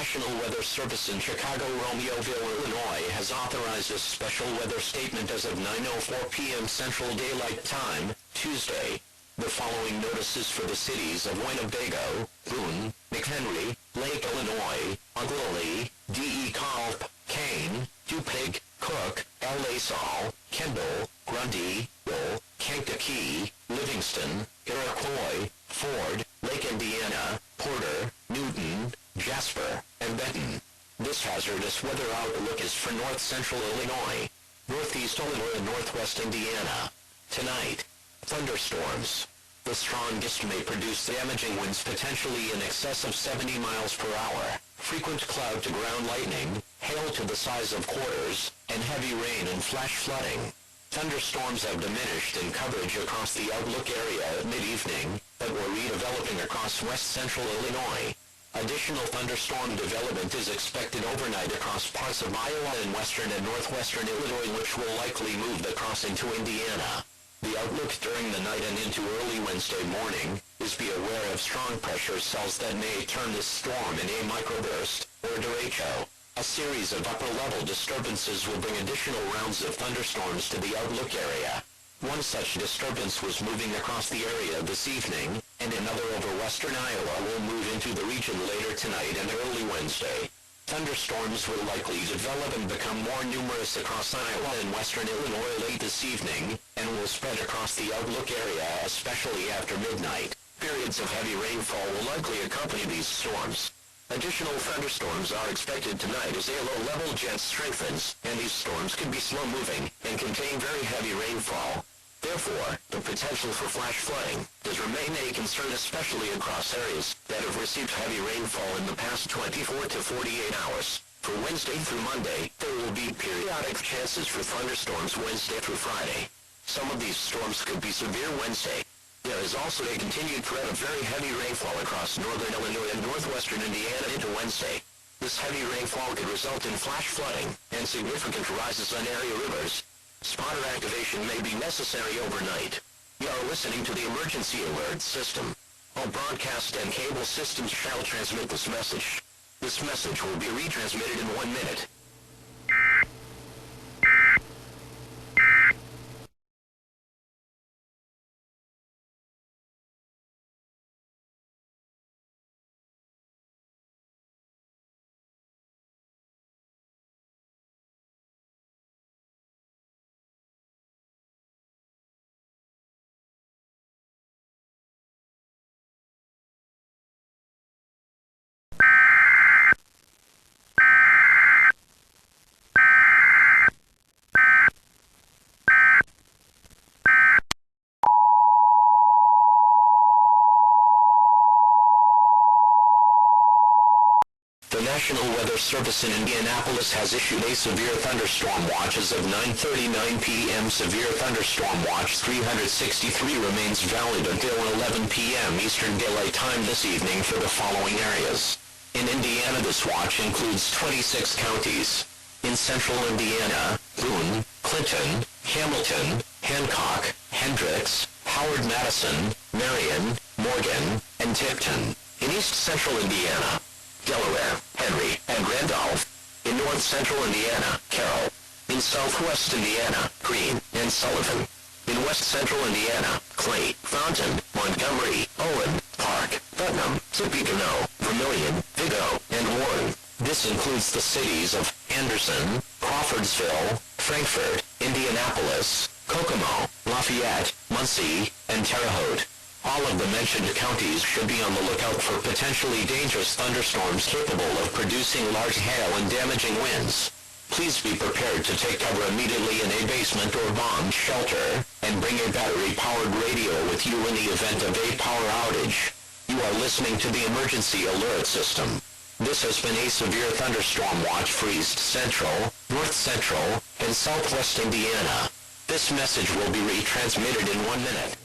National Weather Service in Chicago Romeoville, Illinois has authorized a special weather statement as of 9:04 p.m. Central Daylight Time, Tuesday. The following notices for the cities of Winnebago, Boone, McHenry, Lake Illinois, Ogilvy, DeKalb, Kane, Tupig, Cook, LaSalle, Kendall, Grundy, Will, Kankakee, Livingston, Iroquois, Ford, Lake Indiana, Porter, Newton, Jasper, and Benton. This hazardous weather outlook is for north central Illinois, northeast Illinois and northwest Indiana. Tonight, thunderstorms. The strongest may produce damaging winds potentially in excess of 70 miles per hour, frequent cloud-to-ground lightning, hail to the size of quarters, and heavy rain and flash flooding. Thunderstorms have diminished in coverage across the outlook area at mid-evening, but were redeveloping across west-central Illinois. Additional thunderstorm development is expected overnight across parts of Iowa and western and northwestern Illinois, which will likely move the crossing to Indiana. The outlook during the night and into early Wednesday morning is be aware of strong pressure cells that may turn this storm in a microburst, or derecho. A series of upper-level disturbances will bring additional rounds of thunderstorms to the outlook area. One such disturbance was moving across the area this evening, and another over western Iowa will move into the region later tonight and early Wednesday. Thunderstorms will likely develop and become more numerous across Iowa and western Illinois late this evening, and will spread across the outlook area especially after midnight. Periods of heavy rainfall will likely accompany these storms. Additional thunderstorms are expected tonight as a low-level jet strengthens, and these storms can be slow-moving and contain very heavy rainfall. Therefore, the potential for flash flooding does remain a concern, especially across areas that have received heavy rainfall in the past 24 to 48 hours. For Wednesday through Monday, there will be periodic chances for thunderstorms Wednesday through Friday. Some of these storms could be severe Wednesday. There is also a continued threat of very heavy rainfall across northern Illinois and northwestern Indiana into Wednesday. This heavy rainfall could result in flash flooding and significant rises on area rivers. Spotter activation may be necessary overnight. You are listening to the emergency alert system. All broadcast and cable systems shall transmit this message. This message will be retransmitted in 1 minute. The National Weather Service in Indianapolis has issued a severe thunderstorm watch as of 9:39 p.m. Severe thunderstorm watch 363 remains valid until 11 p.m. Eastern Daylight Time this evening for the following areas. In Indiana, this watch includes 26 counties. In central Indiana, Boone, Clinton, Hamilton, Hancock, Hendricks, Howard-Madison, Marion, Morgan, and Tipton. In east central Indiana, Delaware, Henry, and Randolph. In north-central Indiana, Carroll. In southwest Indiana, Greene and Sullivan. In west-central Indiana, Clay, Fountain, Montgomery, Owen, Park, Putnam, Tippecanoe, Vermilion, Vigo, and Warren. This includes the cities of Anderson, Crawfordsville, Frankfort, Indianapolis, Kokomo, Lafayette, Muncie, and Terre Haute. All of the mentioned counties should be on the lookout for potentially dangerous thunderstorms capable of producing large hail and damaging winds. Please be prepared to take cover immediately in a basement or bomb shelter, and bring a battery-powered radio with you in the event of a power outage. You are listening to the emergency alert system. This has been a severe thunderstorm watch for East Central, North Central, and Southwest Indiana. This message will be retransmitted in 1 minute.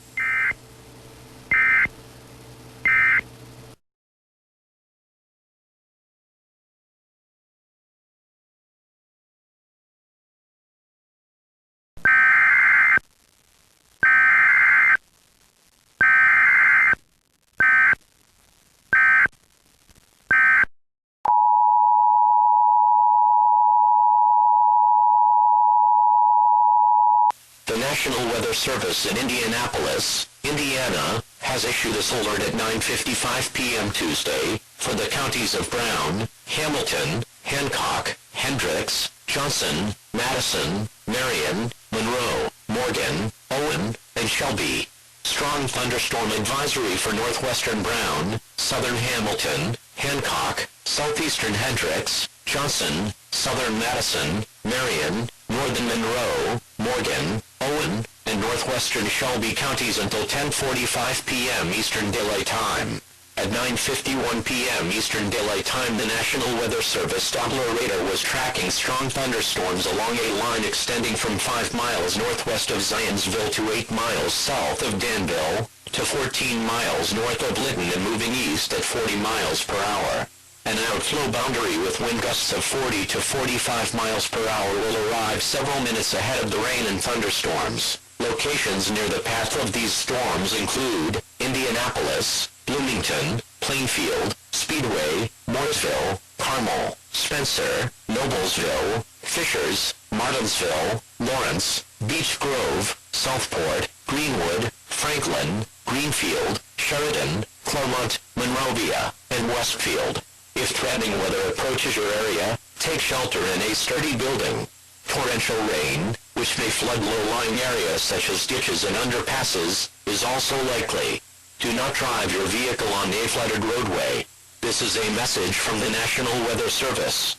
Weather Service in Indianapolis, Indiana, has issued this alert at 9:55 p.m. Tuesday for the counties of Brown, Hamilton, Hancock, Hendricks, Johnson, Madison, Marion, Monroe, Morgan, Owen, and Shelby. Strong thunderstorm advisory for northwestern Brown, southern Hamilton, Hancock, southeastern Hendricks, Johnson, southern Madison, Marion, northern Monroe, Morgan, Owen, and northwestern Shelby counties until 10:45 p.m. Eastern Daylight Time. At 9:51 p.m. Eastern Daylight Time, the National Weather Service Doppler radar was tracking strong thunderstorms along a line extending from 5 miles northwest of Zionsville to 8 miles south of Danville, to 14 miles north of Lytton and moving east at 40 miles per hour. An outflow boundary with wind gusts of 40 to 45 miles per hour will arrive several minutes ahead of the rain and thunderstorms. Locations near the path of these storms include Indianapolis, Bloomington, Plainfield, Speedway, Mooresville, Carmel, Spencer, Noblesville, Fishers, Martinsville, Lawrence, Beech Grove, Southport, Greenwood, Franklin, Greenfield, Sheridan, Claremont, Monrovia, and Westfield. If threatening weather approaches your area, take shelter in a sturdy building. Torrential rain, which may flood low-lying areas such as ditches and underpasses, is also likely. Do not drive your vehicle on a flooded roadway. This is a message from the National Weather Service.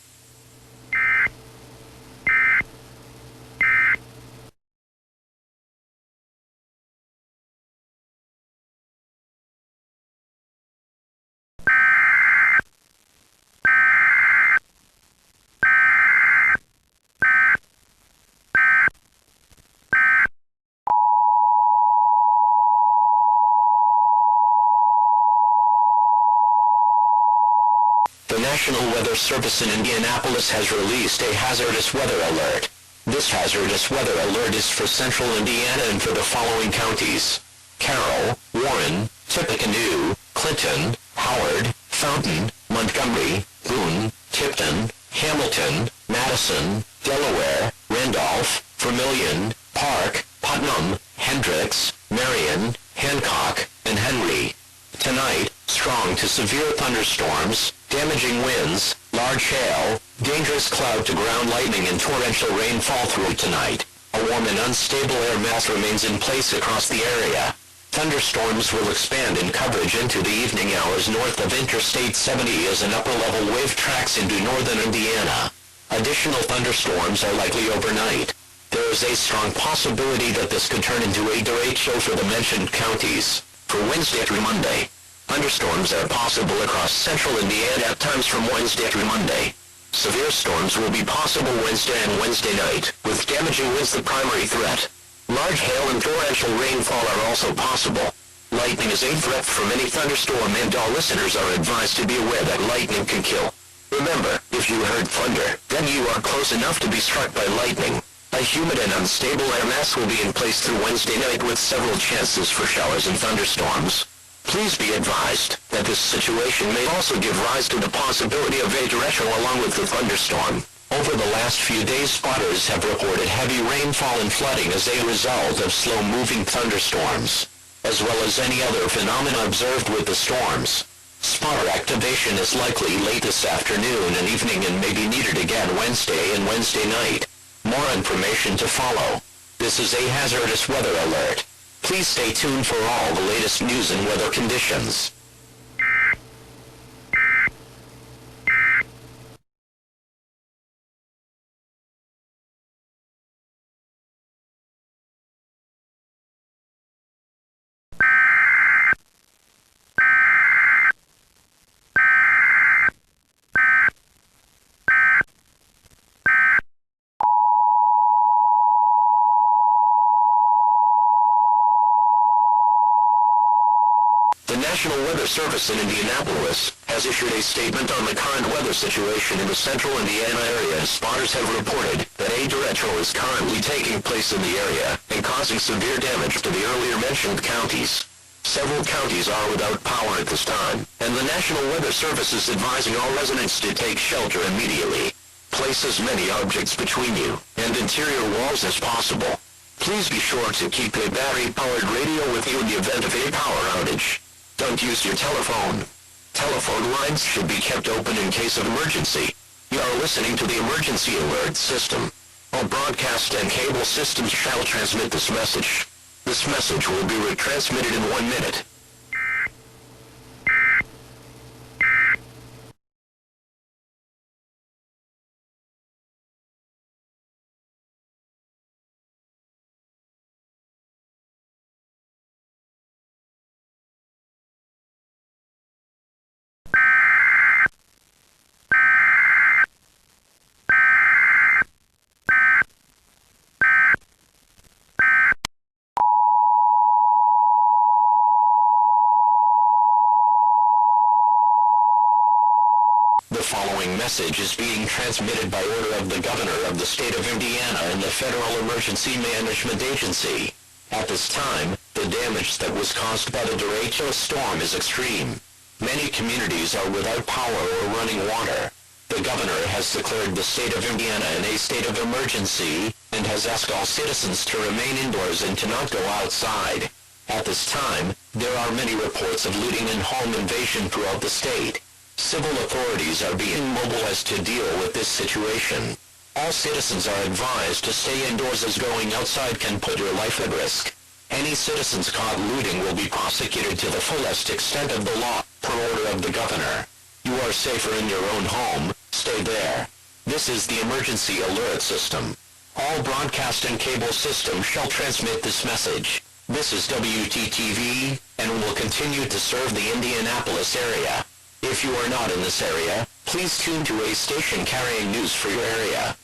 The National Weather Service in Indianapolis has released a hazardous weather alert. This hazardous weather alert is for central Indiana and for the following counties: Carroll, Warren, Tippecanoe, Clinton, Howard, Fountain, Montgomery, Boone, Tipton, Hamilton, Madison, Delaware, Randolph, Vermilion, Park, Putnam, Hendricks, Marion, Hancock, and Henry. Tonight, strong to severe thunderstorms, damaging winds, large hail, dangerous cloud-to-ground lightning and torrential rain fall through tonight. A warm and unstable air mass remains in place across the area. Thunderstorms will expand in coverage into the evening hours north of Interstate 70 as an upper-level wave tracks into northern Indiana. Additional thunderstorms are likely overnight. There is a strong possibility that this could turn into a derecho for the mentioned counties. For Wednesday through Monday, thunderstorms are possible across central Indiana at times from Wednesday through Monday. Severe storms will be possible Wednesday and Wednesday night, with damaging winds the primary threat. Large hail and torrential rainfall are also possible. Lightning is a threat from any thunderstorm, and all listeners are advised to be aware that lightning can kill. Remember, if you heard thunder, then you are close enough to be struck by lightning. A humid and unstable air mass will be in place through Wednesday night with several chances for showers and thunderstorms. Please be advised that this situation may also give rise to the possibility of a derecho along with the thunderstorm. Over the last few days, spotters have reported heavy rainfall and flooding as a result of slow-moving thunderstorms, as well as any other phenomena observed with the storms. Spotter activation is likely late this afternoon and evening and may be needed again Wednesday and Wednesday night. More information to follow. This is a hazardous weather alert. Please stay tuned for all the latest news and weather conditions. The National Weather Service in Indianapolis has issued a statement on the current weather situation in the central Indiana area. Spotters have reported that a derecho is currently taking place in the area and causing severe damage to the earlier mentioned counties. Several counties are without power at this time, and the National Weather Service is advising all residents to take shelter immediately. Place as many objects between you and interior walls as possible. Please be sure to keep a battery-powered radio with you in the event of a power outage. Don't use your telephone. Telephone lines should be kept open in case of emergency. You are listening to the emergency alert system. All broadcast and cable systems shall transmit this message. This message will be retransmitted in 1 minute. The following message is being transmitted by order of the Governor of the State of Indiana and the Federal Emergency Management Agency. At this time, the damage that was caused by the derecho storm is extreme. Many communities are without power or running water. The Governor has declared the State of Indiana in a state of emergency and has asked all citizens to remain indoors and to not go outside. At this time, there are many reports of looting and home invasion throughout the state. Civil authorities are being mobilized to deal with this situation. All citizens are advised to stay indoors as going outside can put your life at risk. Any citizens caught looting will be prosecuted to the fullest extent of the law, per order of the Governor. You are safer in your own home, stay there. This is the emergency alert system. All broadcast and cable systems shall transmit this message. This is WTTV, and will continue to serve the Indianapolis area. If you are not in this area, please tune to a station carrying news for your area.